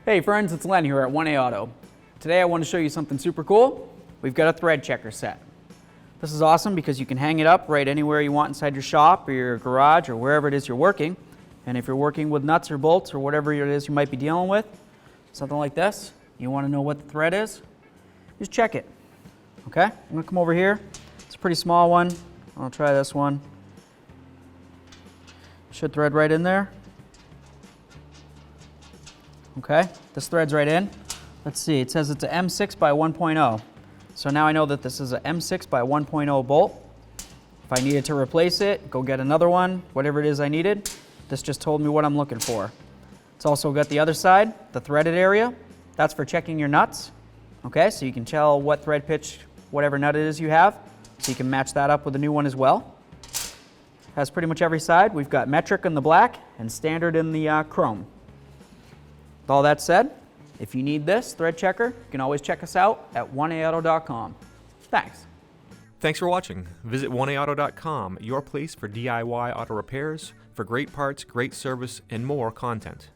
Hey friends, it's Len here at 1A Auto. Today I want to show you something super cool. We've got a thread checker set. This is awesome because you can hang it up right anywhere you want inside your shop or your garage or wherever it is you're working. And if you're working with nuts or bolts or whatever it is you might be dealing with, something like this, you want to know what the thread is, just check it. Okay, I'm going to come over here. It's a pretty small one. I'll try this one. Should thread right in there. Okay, this thread's right in. Let's see, it says it's a M6 by 1.0. So now I know that this is a M6 by 1.0 bolt. If I needed to replace it, go get another one, whatever it is I needed. This just told me what I'm looking for. It's also got the other side, the threaded area. That's for checking your nuts. Okay, so you can tell what thread pitch, whatever nut it is you have. So you can match that up with a new one as well. Has pretty much every side. We've got metric in the black and standard in the chrome. With all that said, if you need this thread checker, you can always check us out at 1aauto.com. Thanks. Thanks for watching. Visit 1aauto.com, your place for DIY auto repairs, for great parts, great service, and more content.